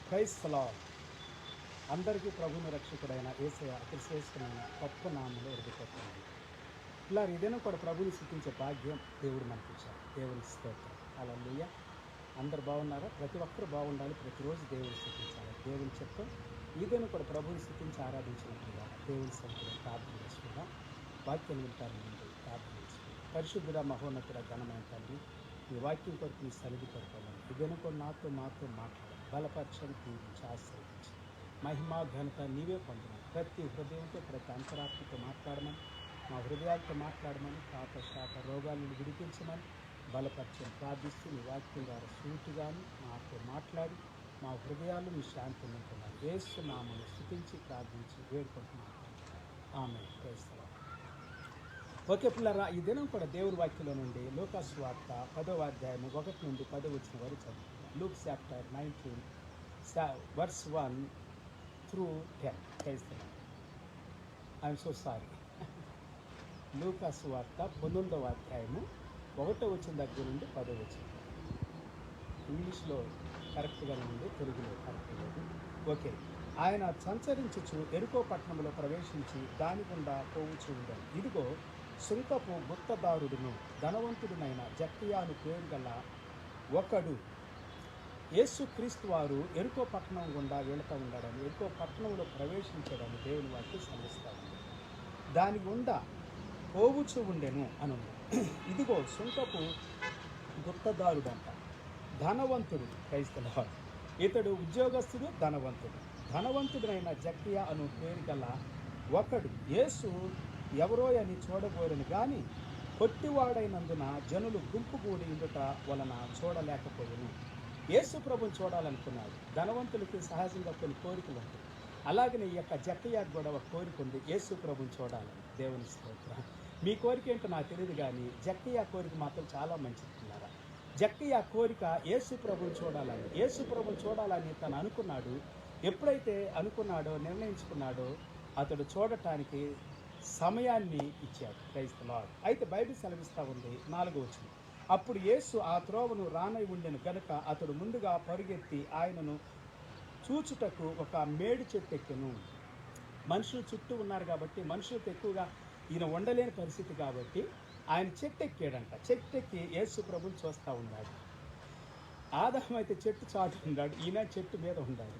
Praise the lord. అందరికీ ప్రభువును రక్షకుడైన యేసయ్య అతి శ్రేష్టమైన గొప్ప నామములో హృదయపూర్వకమైన ఇలా ఏదైనా కూడా ప్రభుని స్తుతించే భాగ్యం దేవుడు మనకి ఇచ్చారు. దేవునికి స్తోత్రం. హల్లెలూయా. అందరు బాగున్నారా? ప్రతి ఒక్కరు బాగుండాలి. ప్రతిరోజు దేవుని స్తుతించాలి. దేవుని చిత్తం ఏదైనా కూడా ప్రభుని స్తుతించి ఆరాధించినట్లుగా దేవుని సన్నిధిలో ప్రార్థన చేసుకుందాం. వాక్యం వింటారు ముందు ప్రార్థన చేసుకుందాం. పరిశుద్ధుడ, మహోన్నతుడ, ఘనమైన తండ్రి, ఈ వాక్యం కొరకు మీ సన్నిధి కొరకోవాలి. ఏదైనా కూడా మాతో మాట్లాడాలి. బలపరచని దీవించి ఆశ్రయించి మహిమా ఘనత నీవే పొందమని, ప్రతి హృదయంతో ప్రతి అంతరాత్మతో మాట్లాడమని, మా హృదయాలతో మాట్లాడమని, పాప శాప రోగాలను విడిపించమని బలపరచని ప్రార్థిస్తూ మీ వాక్యం ద్వారా సూటిగాను మాతో మాట్లాడి మా హృదయాలు మీ శాంతి నింపున్నారు. యేసు నామమున స్తుతించి ప్రార్థించి వేడుకుంటున్నాను. ఆమేన్. Praise the Lord. ఓకే పిల్లరా, ఈ దినం కూడా దేవుని వాక్యంలో నుండి లూకా సువార్త 10వ అధ్యాయము 1 నుండి 10 వరకు చదువుకుందాం. Luke chapter 19 verse 1 through 10. Praise the Lord. I'm so sorry. లూకా సువార్త 19వ అధ్యాయము 1వ వచనం దగ్గర నుండి 10వ వచనం. ఇంగ్లీష్లో కరెక్ట్గానే ఉంది, తెలుగులో కరెక్ట్ లేదు. ఓకే. ఆయన సంచరించుచు ఎరుకో పట్టణంలో ప్రవేశించి దాని గుండా పోవుచూ ఉండాలి. ఇదిగో, సుంకపు గుత్తదారుడును ధనవంతుడునైన జక్కయ్యాను పేరు గల ఒకడు యేసుక్రీస్తు వారు ఎరుకో పట్టణం గుండా వెళుతూ ఉండడని, ఎరుకో పట్టణంలో ప్రవేశించడని దేవుని వారికి సెలవిస్తూ ఉంది. దాని గుండా పోవుచూ ఉండెను అని. ఇదిగో, సుంకపు గుత్తదారుడంట, ధనవంతుడు. Praise the Lord. ఇతడు ఉద్యోగస్తుడు, ధనవంతుడైన జక్కయ్య అను పేరు గల ఒకడు యేసు ఎవరో అని చూడబోరని గాని పొట్టివాడైనందున జనులు గుంపుగూడి ఉండుట వలన చూడలేకపోయాను. యేసు ప్రభుని చూడాలనుకున్నాడు. ధనవంతులకి సహజంగా కొన్ని కోరికలు ఉంటాయి. అలాగనే ఈ యొక్క జక్కయ్యకు కూడా ఒక కోరిక ఉంది, యేసు ప్రభుని చూడాలని. దేవుని స్తోత్రం. మీ కోరిక ఏంటో నాకు తెలియదు, కానీ జక్కయ్య కోరిక మాత్రం చాలా మంచిది. జక్కయ్య కోరిక యేసు ప్రభుని చూడాలని, యేసు ప్రభుని చూడాలని తను అనుకున్నాడు. ఎప్పుడైతే అనుకున్నాడో, నిర్ణయించుకున్నాడో, అతడు చూడటానికి సమయాన్ని ఇచ్చాడు. Praise the Lord. అయితే బైబిల్ సెలవిస్తూ ఉంది 4వ వచనం. అప్పుడు యేసు ఆ త్రోవను రానై ఉండెను గనుక అతడు ముందుగా పరుగెత్తి ఆయనను చూచుటకు ఒక మేడి చెట్టు ఎక్కెను. మనుషులు చుట్టూ ఉన్నారు కాబట్టి, మనుషులతో ఎక్కువగా ఈయన ఉండలేని పరిస్థితి కాబట్టి ఆయన చెట్టు ఎక్కాడంట. చెట్టు ఎక్కి యేసు ప్రభుని చూస్తూ ఉన్నాడు. ఆదాము అయితే చెట్టు చాటు ఉన్నాడు, ఈయన చెట్టు మీద ఉన్నాడు.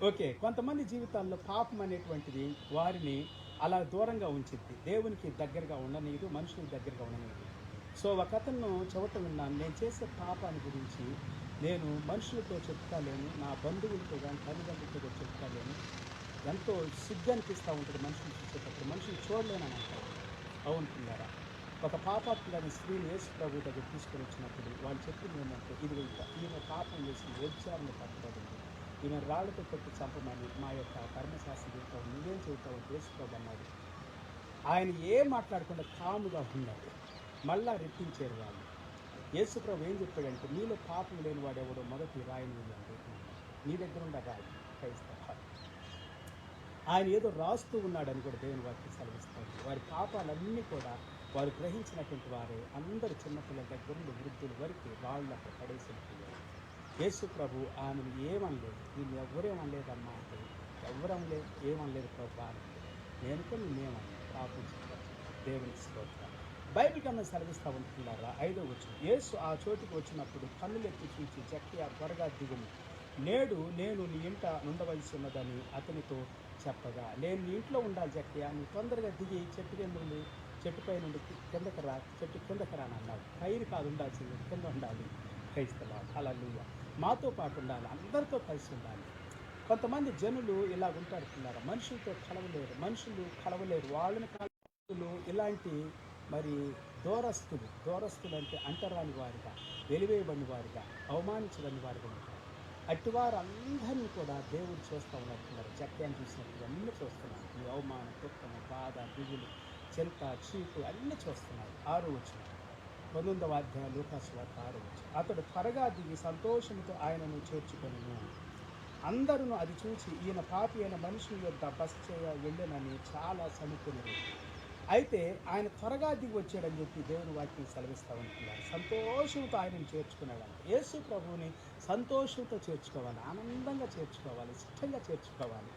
ఓకే. కొంతమంది జీవితాల్లో పాపం అనేటువంటిది వారిని అలా దూరంగా ఉంచిద్ది, దేవునికి దగ్గరగా ఉండనీయదు, మనుషులకు దగ్గరగా ఉండనీయదు. సో ఒక అతను చెవట విన్నాను, నేను చేసే పాపాన్ని గురించి నేను మనుషులతో చెప్తాలేను, నా బంధువులతో కానీ తల్లిదండ్రులతో కూడా చెప్తాలేను. ఎంతో సిగ్గు అనిపిస్తూ ఉంటుంది మనుషులు చూసేటప్పుడు, మనుషులు చూడలేనని అంటారు. అవునుకున్నారా? ఒక పాపాత్ములైన స్త్రీని యేసు ప్రభు దగ్గర తీసుకొని వచ్చినప్పుడు వాళ్ళు చెప్పింది ఏంటంటే, ఇది ఈమె పాపం చేసి వ్యభిచారాన్ని పట్టబడింది, ఈమె రాళ్ళతో కొట్టి చంపమని మా యొక్క ధర్మశాస్త్రం చెప్తావు, నువ్వేం చెబుతావు యేసు ప్రభు అన్నాడు. ఆయన ఏం మాట్లాడకుండా కాముగా ఉన్నాడు. మళ్ళా రెట్టించారు వాళ్ళు. యేసు ప్రభు ఏం చెప్పాడంటే, నీలో పాపం లేని వాడు ఎవడో మొదటి రాయిని వేయండి, నీ దగ్గర ఉండ రాయి. క్రైస్తవ ఆయన ఏదో రాస్తూ ఉన్నాడని కూడా దేవుని వారికి సెలవిస్తాడు. వారి పాపాలన్నీ కూడా వారు గ్రహించినటువంటి వారే అందరు చిన్నపిల్లల దగ్గర నుండి వృద్ధుల వరకు వాళ్ళు అక్కడ పడేసిపోయారు. యేసు ప్రభు ఆమెను ఏమనలేదు, నేను ఎవరేమనలేదమ్మా అంటే, ఎవరనలేదు, ఏమనలేదు ప్రభు అని. నేను కూడా నేనేమన్నా పాపం చెప్పాను. దేవునికి స్తోత్రం. బైబిల్ కన్నా సెలవిస్తూ ఉంటున్నారా? 5వ వచనం. యేసు ఆ చోటుకు వచ్చినప్పుడు కన్నులెత్తి చూచి, జక్కయ్య త్వరగా దిగుము, నేడు నేను నీ ఇంట ఉండవలసి ఉన్నదని అతనితో చెప్పగా, నేను నీ ఇంట్లో ఉండాలి జక్కయ్య, నువ్వు తొందరగా దిగి చెట్టుపై నుండి కిందకి రా, చెట్టు కిందకి రాని అన్నాడు. పైన కాదు ఉండాల్సింది, కింద ఉండాలి. క్రైస్తవులు హల్లెలూయా. మాతో పాటు ఉండాలి, అందరితో కలిసి ఉండాలి. కొంతమంది జనులు ఇలా ఉంటారు, మనుషులు కలవలేరు. వాళ్ళని కాలు ఇలాంటి మరి దూరస్తులు అంటే అంటరాని వారిగా, వెలివేయబడిన వారిగా, అవమానించబడిన వారిగా ఉంటారు. అట్టివారు అందరినీ కూడా దేవుడు చూస్తూ ఉన్నట్టున్నారు. జక్కయ్యను చూసినప్పుడు అన్నీ చూస్తున్నారు. ఈ అవమానం, దుఃఖము, బాధ, దిగులు, చింత, చీకు అన్నీ చూస్తున్నారు. 6వ వచనం. 19వ అధ్యాయం లూకా సువార్త 6వ వచనం. అతడు త్వరగా దిగి సంతోషంతో ఆయనను చేర్చుకొనెను. అందరూ అది చూసి ఈయన పాపి అయిన మనుషుల యొద్ద బస చేయ వెళ్ళనని చాలా సనుకున్నారు. అయితే ఆయన త్వరగా దిగి వచ్చాడని చెప్పి దేవుని వాక్యం సెలవిస్తూ ఉంటున్నారు. సంతోషంతో ఆయనను చేర్చుకున్నాడంట. యేసు ప్రభువుని సంతోషంతో చేర్చుకోవాలి, ఆనందంగా చేర్చుకోవాలి, ఇష్టంగా చేర్చుకోవాలి.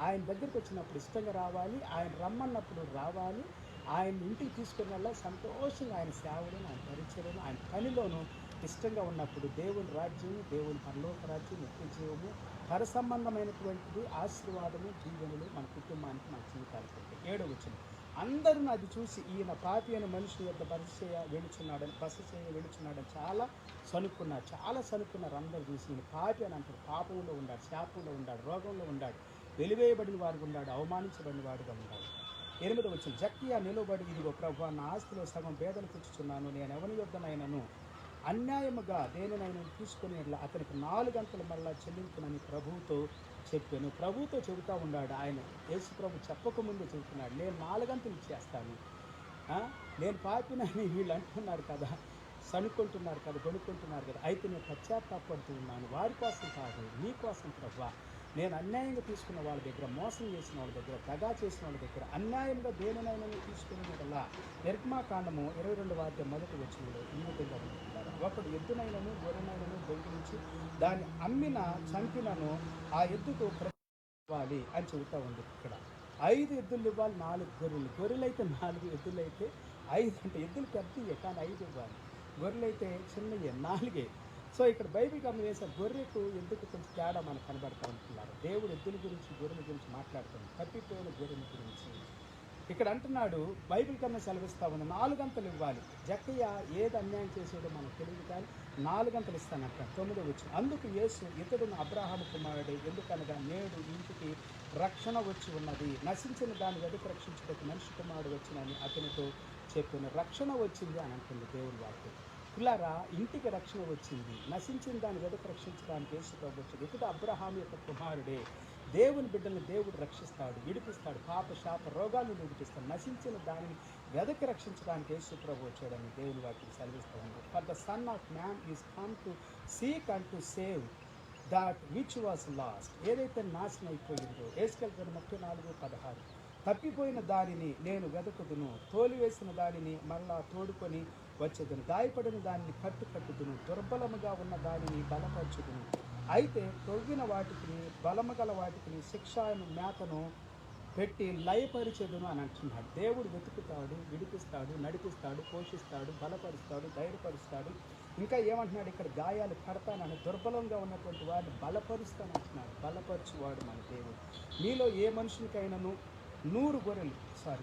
ఆయన దగ్గరికి వచ్చినప్పుడు ఇష్టంగా రావాలి, ఆయన రమ్మన్నప్పుడు రావాలి, ఆయన ఇంటికి తీసుకుని వెళ్ళాలి. సంతోషంగా ఆయన సేవలను, ఆయన పరిచయలను, ఆయన పనిలోనూ ఇష్టంగా ఉన్నప్పుడు దేవుని రాజ్యము, దేవుని పరలోక రాజ్యం, నిత్య జీవము, పరసంబంధమైనటువంటిది ఆశీర్వాదము, దీవెనలు మన కుటుంబానికి, మన జీవితాలకు ఉంటాయి. 7వ వచనం, అందరూ అది చూసి ఈయన పాపి అయిన మనిషి యొక్క బస చేయ వెళుచున్నాడని చాలా సనుక్కున్నారు. అందరూ చూసి ఈయన పాపి అని అంటారు. పాపంలో ఉన్నాడు, శాపంలో ఉన్నాడు, రోగంలో ఉన్నాడు, వెలివేయబడిన వాడుగా ఉన్నాడు, అవమానించబడిన వాడుగా ఉన్నాడు. 8వ వచనం, జక్కయ్య నిలబడి, ఇదిగో ప్రభువా, నా ఆస్తిలో సగం పేదలు పుచ్చుచున్నాను, నేను ఎవని యొద్దనైనను అన్యాయముగా దేనినైనా తీసుకుని అతనికి 4 గంటలు మళ్ళా చెల్లింపునని ప్రభువుతో చెప్పాను. ప్రభువుతో చెబుతూ ఉన్నాడు ఆయన. యేసు ప్రభు చెప్పకముందే చెబుతున్నాడు, నేను 4 గంటలు ఇచ్చేస్తాను, నేను పాపినని వీళ్ళు అంటున్నారు కదా, సనుక్కుంటున్నారు కదా, కొనుక్కుంటున్నారు కదా, అయితే నేను పశ్చాత్తాపడుతూ ఉన్నాను. వారి కోసం కాదు, నీ కోసం ప్రభువా. నేను అన్యాయంగా తీసుకున్న వాళ్ళ దగ్గర, మోసం చేసిన వాళ్ళ దగ్గర, దగా చేసిన వాళ్ళ దగ్గర, అన్యాయంగా దేనినైనా తీసుకునే వల్ల నిర్మాకాండము 22వ అధ్యాయం 1వ వచనంలో ఈ విధంగా ఉంటున్నారు. ఒకడు ఎద్దునైనను గొర్రెనైనను దొంగిలించి దాన్ని చంపినను ఆ ఎద్దుకు ఇవ్వాలి అని చెబుతూ ఉంది. ఇక్కడ 5 ఎద్దులు ఇవ్వాలి, 4 గొర్రెలు అయితే 4, ఎద్దులు అయితే 5. అంటే ఎద్దులు పెద్దయే కానీ 5 ఇవ్వాలి, గొర్రెలు అయితే చిన్నయే 4. సో ఇక్కడ బైబిల్ గమనం వేసే గొర్రెకు ఎద్దుకు కొంచెం తేడా మనకు కనబడుతూ ఉంటున్నారు. దేవుడు ఎద్దుల గురించి, గొర్రెల గురించి మాట్లాడుతున్నాడు, తప్పిపోయిన గొర్రెల గురించి ఇక్కడ అంటున్నాడు. బైబిల్ కన్నా సెలవిస్తా ఉంది, 4 గంటలు ఇవ్వాలి. జక్కయ్య ఏది అన్యాయం చేసేదో మనకు తెలియదు కానీ 4 గంటలు ఇస్తానంట. 9వ వచనం, అందుకు యేసు, ఇతడును అబ్రాహాము కుమారుడే, ఎందుకనగా నేడు ఇంటికి రక్షణ వచ్చి ఉన్నది, నశించిన దాన్ని వెదకి రక్షించుటకు మనిషి కుమారుడు వచ్చినని అతనితో చెప్పాను. రక్షణ వచ్చింది అని అంటుంది దేవుని వాక్యం. పిల్లారా, ఇంటికి రక్షణ వచ్చింది, నశించిన దాన్ని వెదకి రక్షించడానికి యేసు ప్రభు వచ్చాడు. ఇతడు అబ్రహాము యొక్క కుమారుడే. దేవుని బిడ్డలను దేవుడు రక్షిస్తాడు, విడిపిస్తాడు, పాప శాప రోగాలను విడిపిస్తాడు. నశించిన దానిని వెదకి రక్షించడానికి యేసు ప్రభు వచ్చాడని దేవుని వాక్యం సెలవిస్తూ ఉంది. For the son of man is come to seek and to save that which was last. ఏదైతే నాశనం అయిపోయిందో, యేసుకెల్ 34:16, తప్పిపోయిన దానిని నేను వెదకుదును, తోలివేసిన దానిని మళ్ళా తోడుకొని వచ్చేదును, గాయపడిన దానిని కట్టుదును, దుర్బలముగా ఉన్న దానిని బలపరచుదును. అయితే తొవ్విన వాటికి, బలము గల వాటికి శిక్షను, మేతను పెట్టి లయపరిచేదును అని అంటున్నాడు. దేవుడు వెతుకుతాడు, విడిపిస్తాడు, నడిపిస్తాడు, పోషిస్తాడు, బలపరుస్తాడు, ధైర్యపరుస్తాడు. ఇంకా ఏమంటున్నాడు ఇక్కడ, గాయాలు కడతానని, దుర్బలంగా ఉన్నటువంటి వాడిని బలపరుస్తానంటున్నాడు. బలపరచువాడు మన దేవుడు. మీలో ఏ మనుషునికైనాను 100 గొర్రెలు,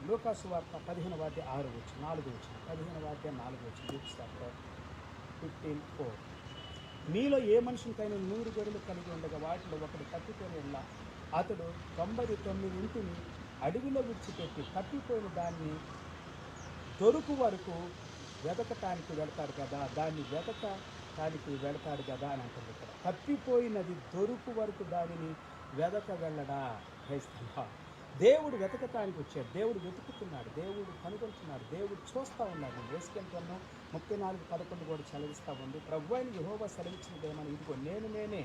లూకాసు వార్త 15వ అధ్యాయం 6వ వచనం, 4వ వచనం, 15వ అధ్యాయం 4వ వచనం, లూకా చాప్టర్ 15:4. మీలో ఏ మనుషునికైనా 100 గొర్రెలు కలిగి ఉండగా వాటిలో ఒకటి తప్పిపోయిన అతడు 99 అడవిలో విడిచిపెట్టి తప్పిపోయిన దాన్ని దొరుకు వరకు వెతకటానికి వెళతాడు కదా, అని అంటుంది ఇక్కడ. తప్పిపోయినది దొరుకు వరకు దానిని వెళ్ళడా. క్రైస్తవ, దేవుడు వెతకటానికి వచ్చాడు, దేవుడు వెతుకుతున్నాడు, దేవుడు కనుగొంటున్నాడు, దేవుడు చూస్తూ ఉన్నాడు. యేసుకెల్ 34:11 కూడా సెలవిస్తూ ఉంది. ప్రభువైన యెహోవా సెలవిచ్చినదేమని, ఇదిగో నేనే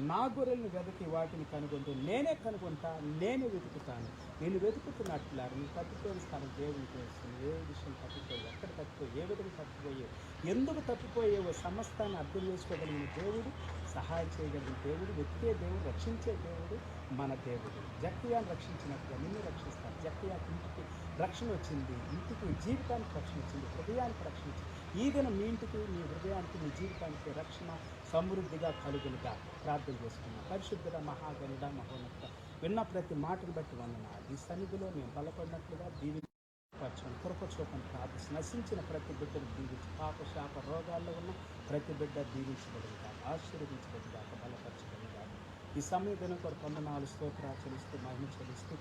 నా గొర్రెలను వెతికి వాటిని కనుగొంటూ నేనే కనుగొంటా, నేనే వెతుకుతాను. నేను వెతుకుతున్నట్లున్నారు. నీ తప్పిపోయిన స్థానం దేవుని తెలుస్తుంది. ఏ విషయం తప్పిపోయి, ఎక్కడ తప్పిపోయి, ఏ విధంగా తప్పిపోయావు, ఎందుకు తప్పిపోయేవో సమస్తాన్ని అర్థం చేసుకోగలిగిన దేవుడు, సహాయం చేయగలిగిన దేవుడు, వెతికే దేవుడు, రక్షించే దేవుడు మన దేవుడు. జక్కయ్యను రక్షించినట్టుగా నిన్ను రక్షిస్తాను. జక్కయ్యకి ఇంటికి రక్షణ వచ్చింది, ఇంటికి జీవితానికి రక్షణ వచ్చింది, హృదయానికి రక్షణ వచ్చింది. ఈ దినం మీ ఇంటికి, మీ హృదయానికి, మీ జీవితానికి రక్షణ సమృద్ధిగా కలుగులుగా ప్రార్థన చేసుకున్నాం. పరిశుద్ధుడ, మహాగణుడ, మహోన్నత, విన్న ప్రతి మాటను బట్టి వందనాలు. ఈ సన్నిధిలో మేము బలపడినట్లుగా దీవించని కృపచూపని ప్రార్థించి, నశించిన ప్రతి బిడ్డను దీవించి, పాప శాప రోగాల్లో ఉన్న ప్రతి బిడ్డ దీవించబడుగాక, ఆశీర్వదించబడుగాక, బలపరచబడుగాక. ఈ సమయం కొరకు వందనాలు, స్తోత్రాలు చెల్లిస్తూ, మహిమ చెల్లిస్తూ,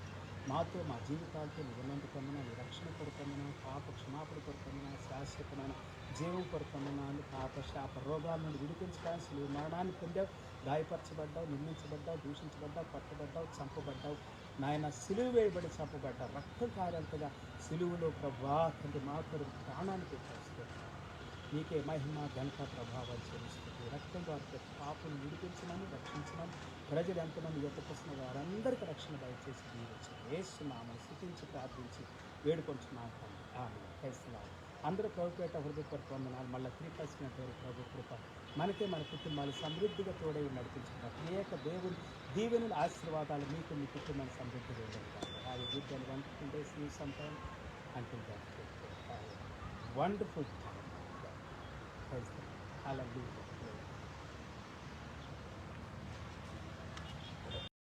మాతో, మా జీవితాలతో నువ్వున్నందుకు వందనాలు, నీ రక్షణ కొరకు వందనాలు, పాప క్షమాపణ కొరకు వందనాలు, శాశ్వతమైన జీవం కొరకు వందనాలు. పాప శాప రోగాల నుండి విడిపించడానికి నువ్వు మరణాన్ని పొందావు, గాయపరచబడ్డావు, నిర్మించబడ్డావు, దూషించబడ్డావు, పట్టబడ్డావు, చంపబడ్డావు. నాయన సిలువ వేయబడి చంపబడ్డావు, రక్తం కారంతగా సిలువలో ప్రభువా తండ్రి మా కొరకు ప్రాణాన్ని పెట్టేస్తూ నీకే మహిమ, ఘనత, ప్రభావాలు చెల్లిస్తుంది. రక్తం ద్వారా పాపను విడిపించమని, రక్షించమని, ప్రజలు ఎంతమంది ఎత్తకొస్తున్న వారందరికీ రక్షణ దయచేసి దీవించి యేసు నామమున స్తుతించి ప్రార్థించి వేడుకొంచున్నాను తండ్రి. ఆమె క్రైస్తవ అందరూ ప్రభుపేట హృదయపూర్వక వందనాలు. మళ్ళీ 3% ప్రభు కృప మనకే మన కుటుంబాలు సమృద్ధిగా తోడై నడిపించిన ప్రత్యేక దేవుని దీవెనల ఆశీర్వాదాలు మీకు మీ కుటుంబాన్ని సమృద్ధిగా ఉండదు. Have a good and wonderful day. See you some time. Until then take care. Have a wonderful time. Praise the Lord. Hallelujah.